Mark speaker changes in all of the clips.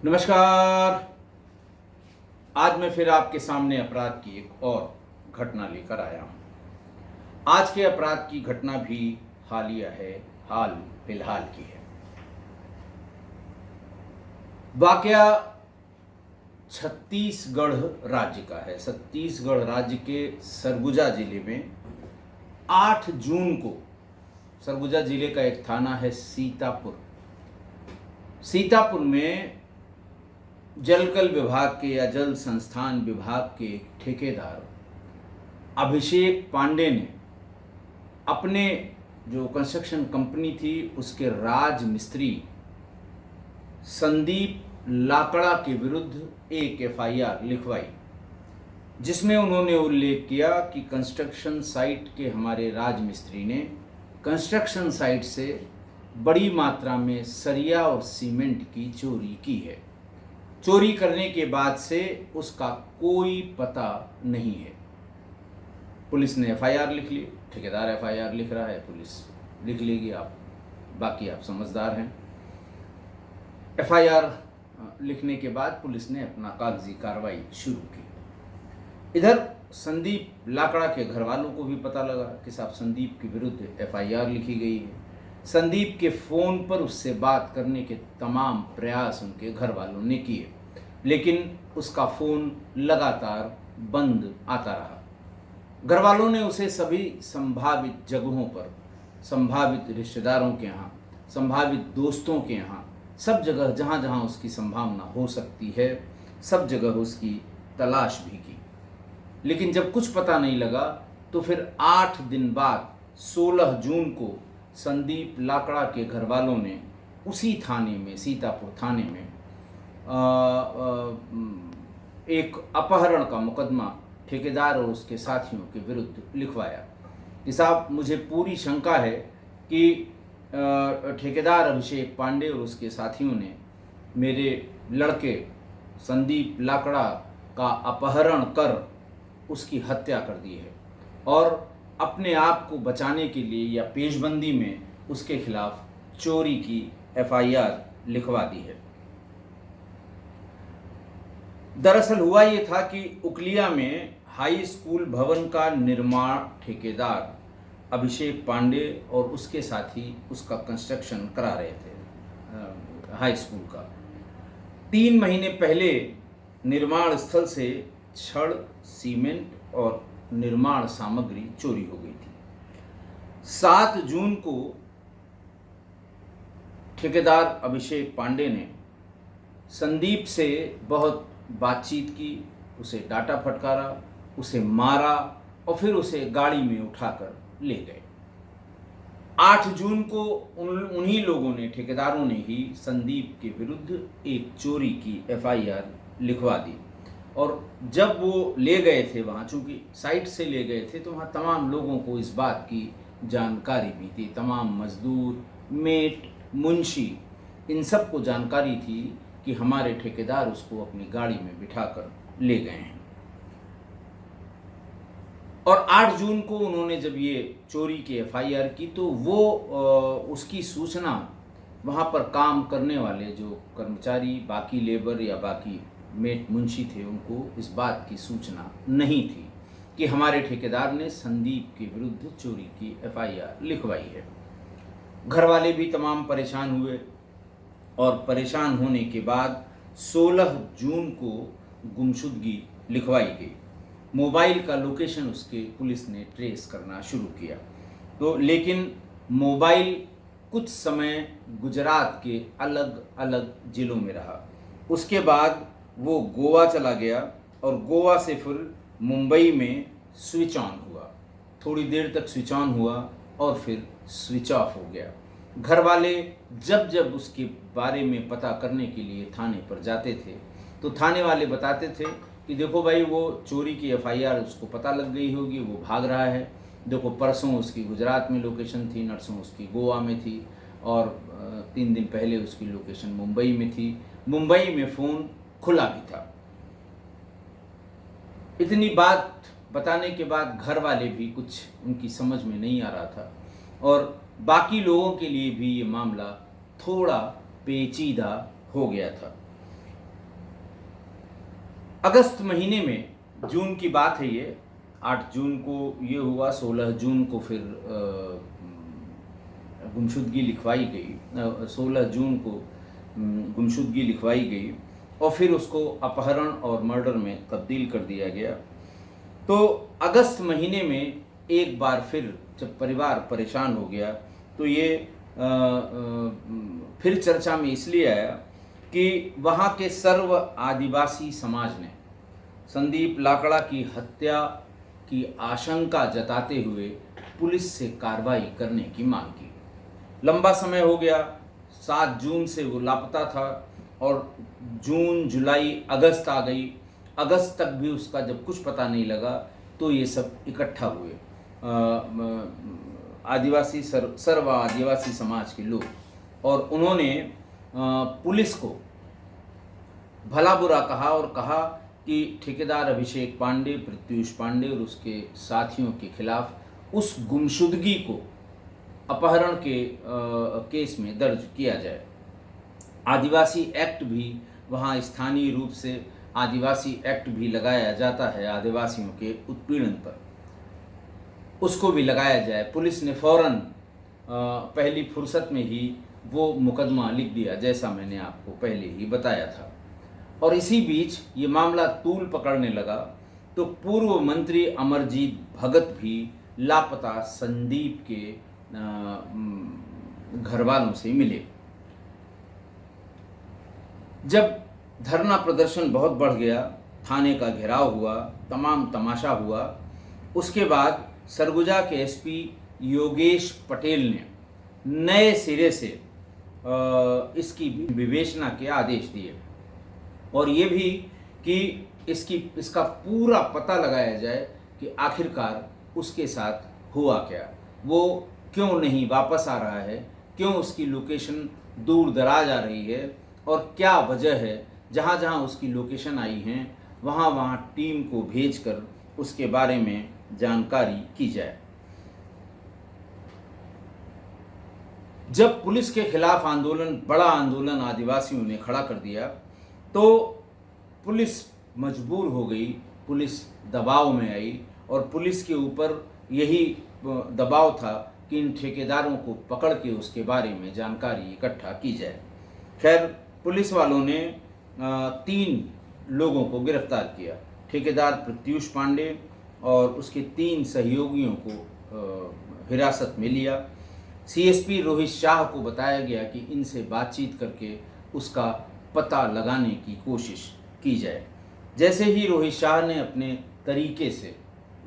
Speaker 1: नमस्कार। आज मैं फिर आपके सामने अपराध की एक और घटना लेकर आया हूं। आज के अपराध की घटना भी हालिया है, हाल फिलहाल की है। वाकया छत्तीसगढ़ राज्य का है। छत्तीसगढ़ राज्य के सरगुजा जिले में 8 जून को, सरगुजा जिले का एक थाना है सीतापुर। सीतापुर में जलकल विभाग के या जल संस्थान विभाग के ठेकेदार अभिषेक पांडे ने अपने जो कंस्ट्रक्शन कंपनी थी उसके राज मिस्त्री संदीप लाकड़ा के विरुद्ध एक एफआईआर लिखवाई, जिसमें उन्होंने उल्लेख किया कि कंस्ट्रक्शन साइट के हमारे राज मिस्त्री ने कंस्ट्रक्शन साइट से बड़ी मात्रा में सरिया और सीमेंट की चोरी की है। चोरी करने के बाद से उसका कोई पता नहीं है। पुलिस ने एफआईआर लिख ली, ठेकेदार एफआईआर लिख रहा है, पुलिस लिख लेगी, आप बाकी आप समझदार हैं। एफआईआर लिखने के बाद पुलिस ने अपना कागजी कार्रवाई शुरू की। इधर संदीप लाकड़ा के घर वालों को भी पता लगा कि साहब संदीप के विरुद्ध एफआईआर लिखी गई है। संदीप के फ़ोन पर उससे बात करने के तमाम प्रयास उनके घर वालों ने किए, लेकिन उसका फ़ोन लगातार बंद आता रहा। घर वालों ने उसे सभी संभावित जगहों पर, संभावित रिश्तेदारों के यहाँ, संभावित दोस्तों के यहाँ, सब जगह जहाँ जहाँ उसकी संभावना हो सकती है, सब जगह उसकी तलाश भी की, लेकिन जब कुछ पता नहीं लगा तो फिर 8 दिन बाद 16 जून को संदीप लाकड़ा के घर वालों ने उसी थाने में, सीतापुर थाने में एक अपहरण का मुकदमा ठेकेदार और उसके साथियों के विरुद्ध लिखवाया कि साहब मुझे पूरी शंका है कि ठेकेदार अभिषेक पांडे और उसके साथियों ने मेरे लड़के संदीप लाकड़ा का अपहरण कर उसकी हत्या कर दी है और अपने आप को बचाने के लिए या पेशबंदी में उसके खिलाफ चोरी की एफआईआर लिखवा दी है। दरअसल हुआ ये था कि उकलिया में हाई स्कूल भवन का निर्माण ठेकेदार अभिषेक पांडे और उसके साथी उसका कंस्ट्रक्शन करा रहे थे हाई स्कूल का। 3 महीने पहले निर्माण स्थल से छड़, सीमेंट और निर्माण सामग्री चोरी हो गई थी। 7 जून को ठेकेदार अभिषेक पांडे ने संदीप से बहुत बातचीत की, उसे डांटा फटकारा, उसे मारा और फिर उसे गाड़ी में उठाकर ले गए। 8 जून को उन्हीं लोगों ने, ठेकेदारों ने ही संदीप के विरुद्ध एक चोरी की एफआईआर लिखवा दी। और जब वो ले गए थे वहाँ, चूँकि साइट से ले गए थे, तो वहाँ तमाम लोगों को इस बात की जानकारी भी थी। तमाम मजदूर, मेट, मुंशी, इन सब को जानकारी थी कि हमारे ठेकेदार उसको अपनी गाड़ी में बिठाकर ले गए हैं। और 8 जून को उन्होंने जब ये चोरी की एफआईआर की तो वो उसकी सूचना वहाँ पर काम करने वाले जो कर्मचारी, बाकी लेबर या बाकी मेट मुंशी थे, उनको इस बात की सूचना नहीं थी कि हमारे ठेकेदार ने संदीप के विरुद्ध चोरी की एफआईआर लिखवाई है। घर वाले भी तमाम परेशान हुए और परेशान होने के बाद 16 जून को गुमशुदगी लिखवाई गई। मोबाइल का लोकेशन उसके पुलिस ने ट्रेस करना शुरू किया, तो लेकिन मोबाइल कुछ समय गुजरात के अलग अलग ज़िलों में रहा। उसके बाद वो गोवा चला गया और गोवा से फिर मुंबई में स्विच ऑन हुआ। थोड़ी देर तक स्विच ऑन हुआ और फिर स्विच ऑफ हो गया। घर वाले जब जब उसके बारे में पता करने के लिए थाने पर जाते थे तो थाने वाले बताते थे कि देखो भाई, वो चोरी की एफआईआर उसको पता लग गई होगी, वो भाग रहा है। देखो परसों उसकी गुजरात में लोकेशन थी, नरसों उसकी गोवा में थी और 3 दिन पहले उसकी लोकेशन मुंबई में थी। मुंबई में फ़ोन खुला भी था। इतनी बात बताने के बाद घर वाले भी कुछ उनकी समझ में नहीं आ रहा था और बाकी लोगों के लिए भी ये मामला थोड़ा पेचीदा हो गया था। अगस्त महीने में, जून की बात है ये, 8 जून को ये हुआ, 16 जून को फिर गुमशुदगी लिखवाई गई, 16 जून को गुमशुदगी लिखवाई गई और फिर उसको अपहरण और मर्डर में तब्दील कर दिया गया। तो अगस्त महीने में एक बार फिर जब परिवार परेशान हो गया तो ये फिर चर्चा में इसलिए आया कि वहाँ के सर्व आदिवासी समाज ने संदीप लाकड़ा की हत्या की आशंका जताते हुए पुलिस से कार्रवाई करने की मांग की। लंबा समय हो गया, 7 जून से वो लापता था और जून, जुलाई, अगस्त आ गई। अगस्त तक भी उसका जब कुछ पता नहीं लगा तो ये सब इकट्ठा हुए आदिवासी सर्व आदिवासी समाज के लोग, और उन्होंने पुलिस को भला बुरा कहा और कहा कि ठेकेदार अभिषेक पांडे, प्रत्यूष पांडे और उसके साथियों के खिलाफ उस गुमशुदगी को अपहरण के केस में दर्ज किया जाए। आदिवासी एक्ट भी, वहाँ स्थानीय रूप से आदिवासी एक्ट भी लगाया जाता है आदिवासियों के उत्पीड़न पर, उसको भी लगाया जाए। पुलिस ने फौरन पहली फुर्सत में ही वो मुकदमा लिख दिया, जैसा मैंने आपको पहले ही बताया था। और इसी बीच ये मामला तूल पकड़ने लगा तो पूर्व मंत्री अमरजीत भगत भी लापता संदीप के घर वालों से मिले। जब धरना प्रदर्शन बहुत बढ़ गया, थाने का घेराव हुआ, तमाम तमाशा हुआ, उसके बाद सरगुजा के एसपी योगेश पटेल ने नए सिरे से इसकी विवेचना के आदेश दिए और ये भी कि इसका पूरा पता लगाया जाए कि आखिरकार उसके साथ हुआ क्या, वो क्यों नहीं वापस आ रहा है, क्यों उसकी लोकेशन दूर दराज आ रही है और क्या वजह है। जहाँ जहाँ उसकी लोकेशन आई हैं वहाँ वहाँ टीम को भेजकर उसके बारे में जानकारी की जाए। जब पुलिस के खिलाफ आंदोलन, बड़ा आंदोलन आदिवासियों ने खड़ा कर दिया तो पुलिस मजबूर हो गई, पुलिस दबाव में आई और पुलिस के ऊपर यही दबाव था कि इन ठेकेदारों को पकड़ के उसके बारे में जानकारी इकट्ठा की जाए। खैर, पुलिस वालों ने 3 लोगों को गिरफ्तार किया, ठेकेदार प्रत्यूष पांडे और उसके 3 सहयोगियों को हिरासत में लिया। सीएसपी रोहित शाह को बताया गया कि इनसे बातचीत करके उसका पता लगाने की कोशिश की जाए। जैसे ही रोहित शाह ने अपने तरीके से,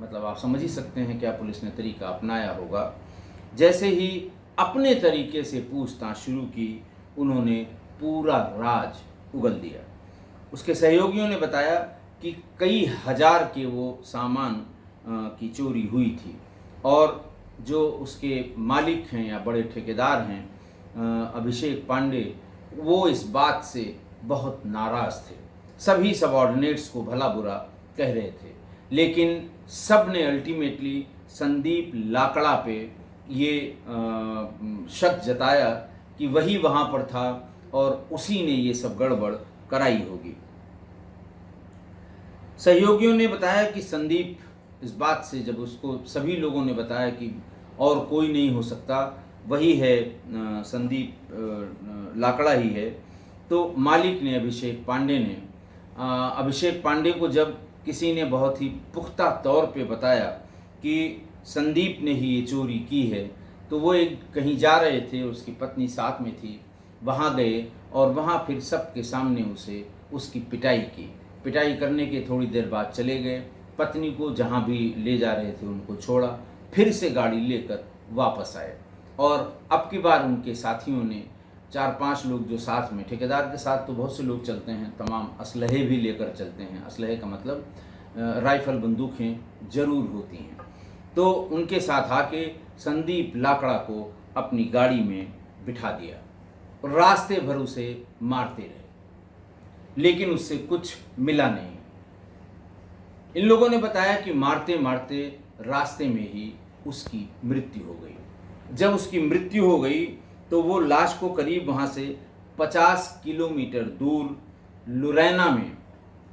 Speaker 1: मतलब आप समझ ही सकते हैं क्या पुलिस ने तरीका अपनाया होगा, जैसे ही अपने तरीके से पूछताछ शुरू की, उन्होंने पूरा राज उगल दिया। उसके सहयोगियों ने बताया कि कई हजार के वो सामान की चोरी हुई थी और जो उसके मालिक हैं या बड़े ठेकेदार हैं अभिषेक पांडे, वो इस बात से बहुत नाराज़ थे। सभी सबऑर्डिनेट्स को भला बुरा कह रहे थे, लेकिन सब ने अल्टीमेटली संदीप लाकड़ा पे ये शक जताया कि वही वहाँ पर था और उसी ने ये सब गड़बड़ कराई होगी। सहयोगियों ने बताया कि संदीप इस बात से, जब उसको सभी लोगों ने बताया कि और कोई नहीं हो सकता, वही है संदीप लाकड़ा ही है, तो मालिक ने अभिषेक पांडे ने अभिषेक पांडे को जब किसी ने बहुत ही पुख्ता तौर पे बताया कि संदीप ने ही ये चोरी की है, तो वो एक कहीं जा रहे थे, उसकी पत्नी साथ में थी, वहाँ गए और वहाँ फिर सबके सामने उसे उसकी पिटाई करने के थोड़ी देर बाद चले गए। पत्नी को जहाँ भी ले जा रहे थे उनको छोड़ा, फिर से गाड़ी लेकर वापस आए और अब की बार उनके साथियों ने 4-5 लोग जो साथ में, ठेकेदार के साथ तो बहुत से लोग चलते हैं, तमाम असलहे भी लेकर चलते हैं, असलहे का मतलब राइफल बंदूकें ज़रूर होती हैं, तो उनके साथ आके संदीप लाकड़ा को अपनी गाड़ी में बिठा दिया और रास्ते भर उसे मारते रहे, लेकिन उससे कुछ मिला नहीं। इन लोगों ने बताया कि मारते मारते रास्ते में ही उसकी मृत्यु हो गई। जब उसकी मृत्यु हो गई तो वो लाश को करीब वहाँ से 50 किलोमीटर दूर लुरैना में,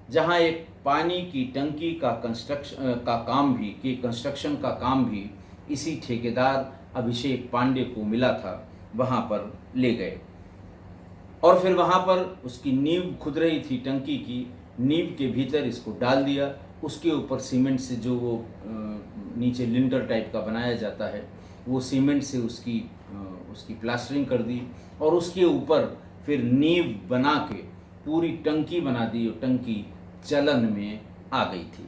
Speaker 1: जहाँ एक पानी की टंकी का कंस्ट्रक्शन का काम भी इसी ठेकेदार अभिषेक पांडे को मिला था, वहाँ पर ले गए। और फिर वहाँ पर उसकी नींव खुद रही थी टंकी की, नींव के भीतर इसको डाल दिया। उसके ऊपर सीमेंट से जो वो नीचे लिंटर टाइप का बनाया जाता है, वो सीमेंट से उसकी प्लास्टरिंग कर दी और उसके ऊपर फिर नींव बना के पूरी टंकी बना दी और टंकी चलन में आ गई थी।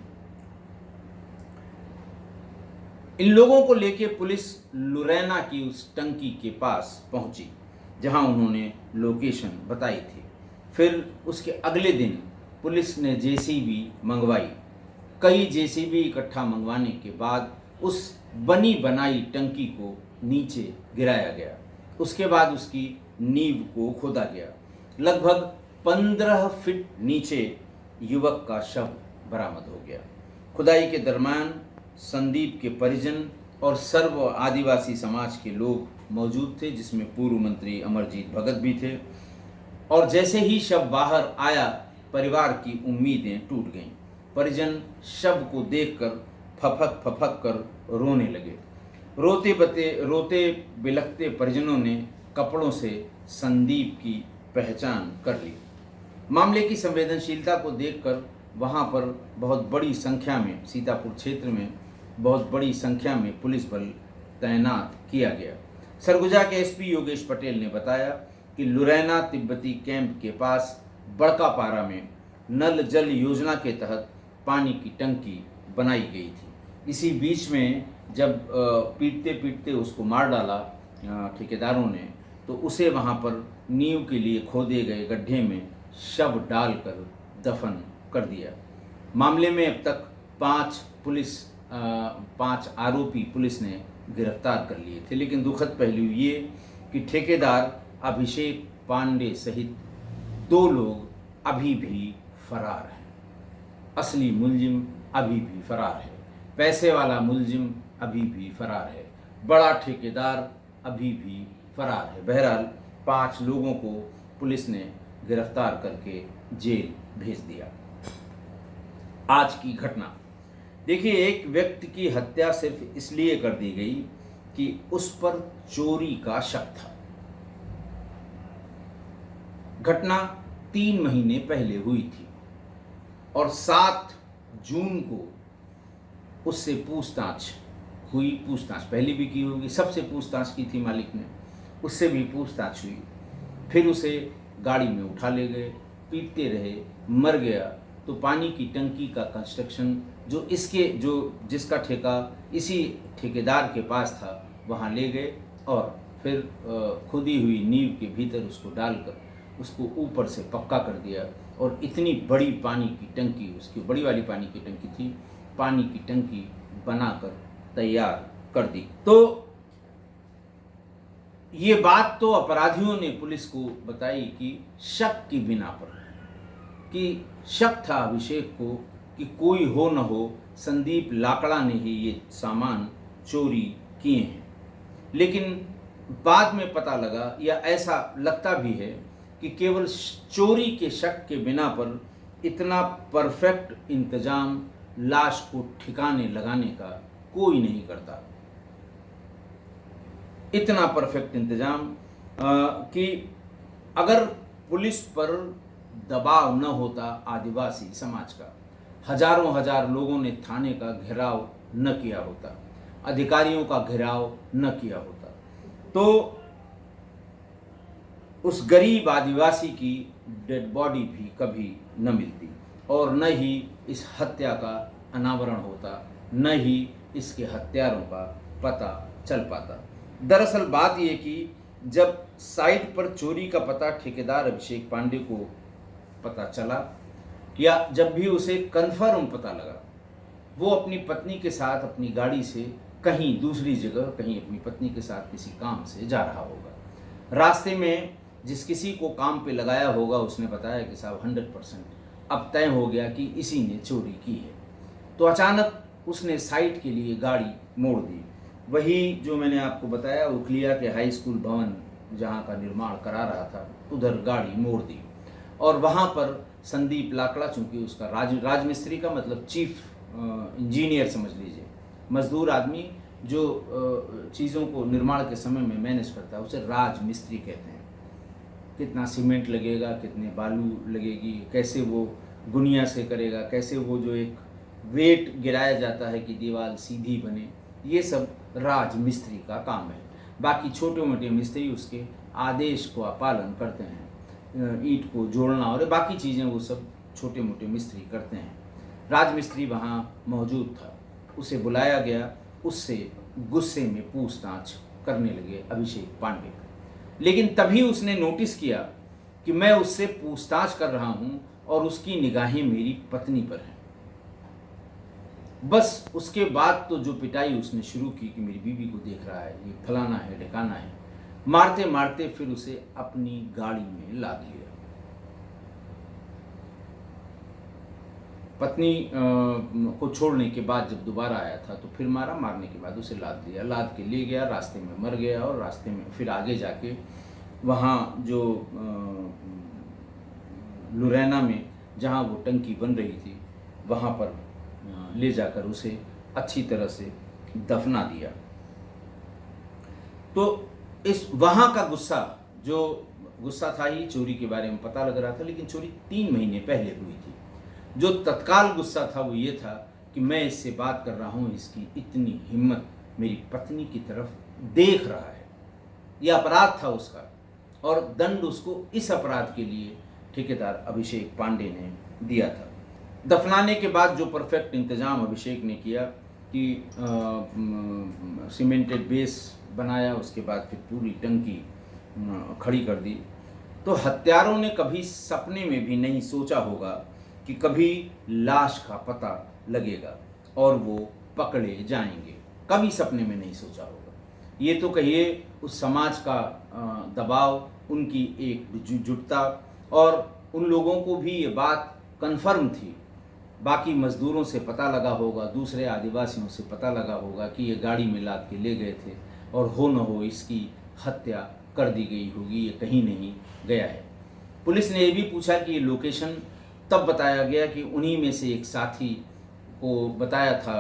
Speaker 1: इन लोगों को लेके पुलिस लुरैना की उस टंकी के पास पहुंची जहां उन्होंने लोकेशन बताई थी। फिर उसके अगले दिन पुलिस ने जेसीबी मंगवाई। कई जेसीबी इकट्ठा मंगवाने के बाद उस बनी बनाई टंकी को नीचे गिराया गया। उसके बाद उसकी नींव को खोदा गया। लगभग 15 फीट नीचे युवक का शव बरामद हो गया। खुदाई के दरमियान संदीप के परिजन और सर्व आदिवासी समाज के लोग मौजूद थे, जिसमें पूर्व मंत्री अमरजीत भगत भी थे। और जैसे ही शव बाहर आया, परिवार की उम्मीदें टूट गईं। परिजन शव को देखकर फपक कर रोने लगे। रोते बिलखते परिजनों ने कपड़ों से संदीप की पहचान कर ली। मामले की संवेदनशीलता को देखकर वहां पर बहुत बड़ी संख्या में, सीतापुर क्षेत्र में बहुत बड़ी संख्या में पुलिस बल तैनात किया गया। सरगुजा के एसपी योगेश पटेल ने बताया कि लुरैना तिब्बती कैंप के पास बड़कापारा में नल जल योजना के तहत पानी की टंकी बनाई गई थी। इसी बीच में जब पीटते पीटते उसको मार डाला ठेकेदारों ने, तो उसे वहाँ पर नींव के लिए खोदे गए गड्ढे में शव डालकर दफन कर दिया। मामले में अब तक 5 आरोपी पुलिस ने गिरफ्तार कर लिए थे। लेकिन दुखद पहलू ये कि ठेकेदार अभिषेक पांडे सहित 2 लोग अभी भी फरार हैं। असली मुलजिम अभी भी फरार है। पैसे वाला मुलजिम अभी भी फरार है। बड़ा ठेकेदार अभी भी फरार है। बहरहाल 5 लोगों को पुलिस ने गिरफ्तार करके जेल भेज दिया। आज की घटना देखिए, एक व्यक्ति की हत्या सिर्फ इसलिए कर दी गई कि उस पर चोरी का शक था। घटना 3 महीने पहले हुई थी और 7 जून को उससे पूछताछ हुई। पूछताछ पहले भी की होगी, सबसे पूछताछ की थी मालिक ने, उससे भी पूछताछ हुई। फिर उसे गाड़ी में उठा ले गए, पीटते रहे, मर गया। तो पानी की टंकी का कंस्ट्रक्शन जिसका ठेका इसी ठेकेदार के पास था, वहाँ ले गए और फिर खुदी हुई नींव के भीतर उसको डालकर उसको ऊपर से पक्का कर दिया। और इतनी बड़ी पानी की टंकी, उसकी बड़ी वाली पानी की टंकी थी, पानी की टंकी बनाकर तैयार कर दी। तो ये बात तो अपराधियों ने पुलिस को बताई कि शक की बिना पर, कि शक था अभिषेक को कि कोई हो न हो संदीप लाकड़ा ने ही ये सामान चोरी किए हैं। लेकिन बाद में पता लगा, या ऐसा लगता भी है, कि केवल चोरी के शक के बिना पर इतना परफेक्ट इंतजाम लाश को ठिकाने लगाने का कोई नहीं करता। इतना परफेक्ट इंतजाम कि अगर पुलिस पर दबाव न होता आदिवासी समाज का, हजार लोगों ने थाने का घेराव न किया होता, अधिकारियों का घेराव न किया होता, तो उस गरीब आदिवासी की डेड बॉडी भी कभी न मिलती और न ही इस हत्या का अनावरण होता, न ही इसके हत्यारों का पता चल पाता। दरअसल बात यह कि जब साइट पर चोरी का पता ठेकेदार अभिषेक पांडे को पता चला, या जब भी उसे कन्फर्म पता लगा, वो अपनी पत्नी के साथ अपनी गाड़ी से कहीं दूसरी जगह, कहीं अपनी पत्नी के साथ किसी काम से जा रहा होगा। रास्ते में जिस किसी को काम पे लगाया होगा, उसने बताया कि साहब 100% अब तय हो गया कि इसी ने चोरी की है। तो अचानक उसने साइट के लिए गाड़ी मोड़ दी। वही जो मैंने आपको बताया, उखलिया के हाई स्कूल भवन जहाँ का निर्माण करा रहा था, उधर गाड़ी मोड़ दी और वहाँ पर संदीप लाकड़ा, चूँकि उसका राजमिस्त्री का मतलब चीफ इंजीनियर समझ लीजिए, मजदूर आदमी जो चीज़ों को निर्माण के समय में मैनेज करता है, उसे राजमिस्त्री कहते हैं। कितना सीमेंट लगेगा, कितने बालू लगेगी, कैसे वो गुनिया से करेगा, कैसे वो जो एक वेट गिराया जाता है कि दीवार सीधी बने, ये सब राजमिस्त्री का काम है। बाकी छोटे मोटे मिस्त्री उसके आदेश को पालन करते हैं, ईंट को जोड़ना और बाकी चीज़ें वो सब छोटे मोटे मिस्त्री करते हैं। राजमिस्त्री वहाँ मौजूद था, उसे बुलाया गया, उससे गुस्से में पूछताछ करने लगे अभिषेक पांडे। लेकिन तभी उसने नोटिस किया कि मैं उससे पूछताछ कर रहा हूँ और उसकी निगाहें मेरी पत्नी पर हैं। बस उसके बाद तो जो पिटाई उसने शुरू की कि मेरी बीवी को देख रहा है, ये फलाना है ढिकाना है, मारते मारते फिर उसे अपनी गाड़ी में लाद लिया। पत्नी को छोड़ने के बाद जब दोबारा आया था तो फिर मारा, मारने के बाद उसे लाद लिया, लाद के ले गया, रास्ते में मर गया और रास्ते में फिर आगे जाके वहाँ जो लुरैना में जहाँ वो टंकी बन रही थी वहाँ पर ले जाकर उसे अच्छी तरह से दफना दिया। तो इस वहाँ का गुस्सा, जो गुस्सा था ही, चोरी के बारे में पता लग रहा था, लेकिन चोरी 3 महीने पहले हुई थी। जो तत्काल गुस्सा था वो ये था कि मैं इससे बात कर रहा हूँ, इसकी इतनी हिम्मत, मेरी पत्नी की तरफ देख रहा है, यह अपराध था उसका, और दंड उसको इस अपराध के लिए ठेकेदार अभिषेक पांडे ने दिया था। दफनाने के बाद जो परफेक्ट इंतज़ाम अभिषेक ने किया कि सीमेंटेड बेस बनाया, उसके बाद फिर पूरी टंकी खड़ी कर दी, तो हत्यारों ने कभी सपने में भी नहीं सोचा होगा कि कभी लाश का पता लगेगा और वो पकड़े जाएंगे। कभी सपने में नहीं सोचा होगा। ये तो कहिए उस समाज का दबाव, उनकी एकजुटता, और उन लोगों को भी ये बात कन्फर्म थी। बाकी मज़दूरों से पता लगा होगा, दूसरे आदिवासियों से पता लगा होगा कि ये गाड़ी में लाद के ले गए थे और हो न हो इसकी हत्या कर दी गई होगी, ये कहीं नहीं गया है। पुलिस ने ये भी पूछा कि ये लोकेशन तब बताया गया कि उन्हीं में से एक साथी को बताया था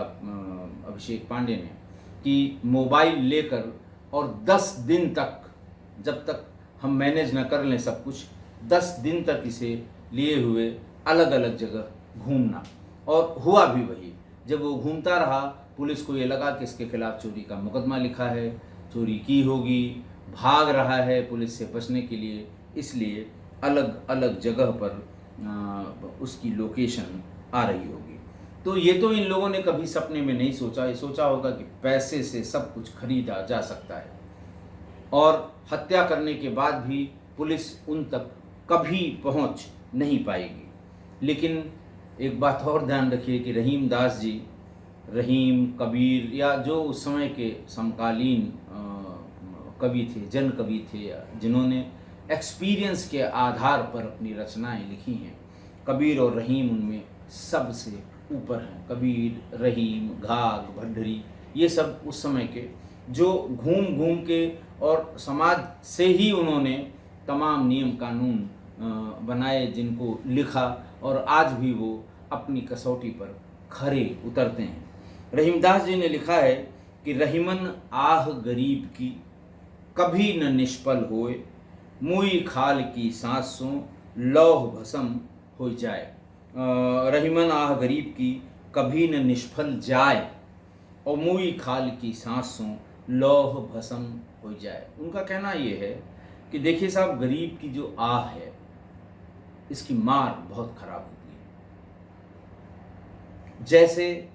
Speaker 1: अभिषेक पांडे ने कि मोबाइल लेकर और 10 दिन तक, जब तक हम मैनेज न कर लें सब कुछ, 10 दिन तक इसे लिए हुए अलग अलग जगह घूमना। और हुआ भी वही। जब वो घूमता रहा, पुलिस को ये लगा कि इसके खिलाफ चोरी का मुकदमा लिखा है, चोरी की होगी, भाग रहा है पुलिस से बचने के लिए, इसलिए अलग अलग जगह पर उसकी लोकेशन आ रही होगी। तो ये तो इन लोगों ने कभी सपने में नहीं सोचा। ये सोचा होगा कि पैसे से सब कुछ खरीदा जा सकता है, और हत्या करने के बाद भी पुलिस उन तक कभी पहुंच नहीं पाएगी। लेकिन एक बात और ध्यान रखिए कि रहीम दास जी, रहीम, कबीर, या जो उस समय के समकालीन कवि थे, जन कवि थे, जिन्होंने एक्सपीरियंस के आधार पर अपनी रचनाएं लिखी हैं, कबीर और रहीम उनमें सबसे ऊपर हैं। कबीर, रहीम, घाघ, भड्डरी, ये सब उस समय के जो घूम घूम के और समाज से ही उन्होंने तमाम नियम कानून बनाए, जिनको लिखा, और आज भी वो अपनी कसौटी पर खरे उतरते हैं। रहीमदास जी ने लिखा है कि रहीमन आह गरीब की कभी न निष्फल होए, मुई खाल की सांसों लौह भस्म हो जाए। रहीमन आह गरीब की कभी न निष्फल जाए और मुई खाल की सांसों लौह भस्म हो जाए। उनका कहना ये है कि देखिए साहब, गरीब की जो आह है, इसकी मार बहुत खराब होती है। जैसे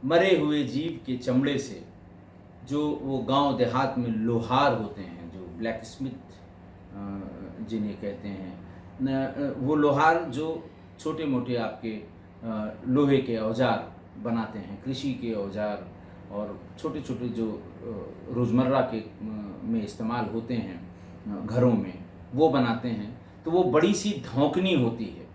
Speaker 1: मरे हुए जीव के चमड़े से, जो वो गांव देहात में लोहार होते हैं, जो ब्लैक स्मिथ जिन्हें कहते हैं, वो लोहार जो छोटे मोटे आपके लोहे के औजार बनाते हैं, कृषि के औजार और छोटे छोटे जो रोज़मर्रा के में इस्तेमाल होते हैं घरों में, वो बनाते हैं। तो वो बड़ी सी धौंकनी होती है,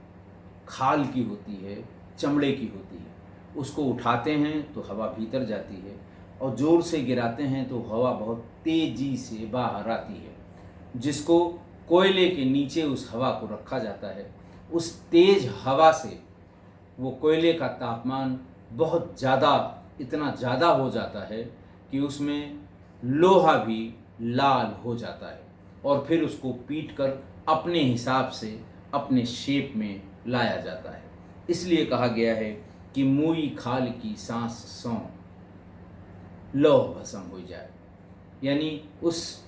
Speaker 1: खाल की होती है, चमड़े की होती है। उसको उठाते हैं तो हवा भीतर जाती है, और ज़ोर से गिराते हैं तो हवा बहुत तेज़ी से बाहर आती है, जिसको कोयले के नीचे उस हवा को रखा जाता है, उस तेज हवा से वो कोयले का तापमान बहुत ज़्यादा, इतना ज़्यादा हो जाता है कि उसमें लोहा भी लाल हो जाता है और फिर उसको पीटकर अपने हिसाब से अपने शेप में लाया जाता है। इसलिए कहा गया है कि मुई खाल की सांस सौ लौह भस्म हो जाए, यानी उस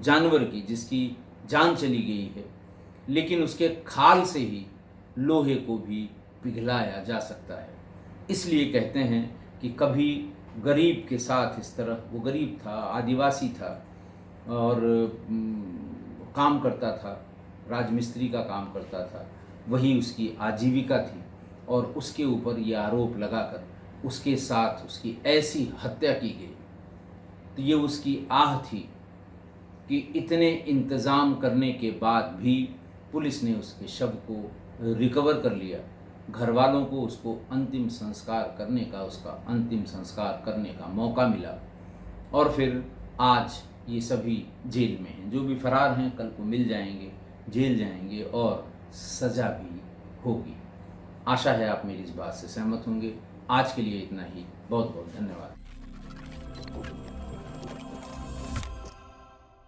Speaker 1: जानवर की जिसकी जान चली गई है, लेकिन उसके खाल से ही लोहे को भी पिघलाया जा सकता है। इसलिए कहते हैं कि कभी गरीब के साथ इस तरह, वो गरीब था, आदिवासी था और काम करता था, राजमिस्त्री का काम करता था, वही उसकी आजीविका थी और उसके ऊपर ये आरोप लगाकर उसके साथ उसकी ऐसी हत्या की गई। तो ये उसकी आह थी कि इतने इंतज़ाम करने के बाद भी पुलिस ने उसके शव को रिकवर कर लिया, घर वालों को उसको अंतिम संस्कार करने का, उसका अंतिम संस्कार करने का मौका मिला और फिर आज ये सभी जेल में हैं। जो भी फरार हैं कल को मिल जाएंगे, जेल जाएंगे और सज़ा भी होगी। आशा है आप मेरी इस बात से सहमत होंगे। आज के लिए इतना ही। बहुत बहुत धन्यवाद।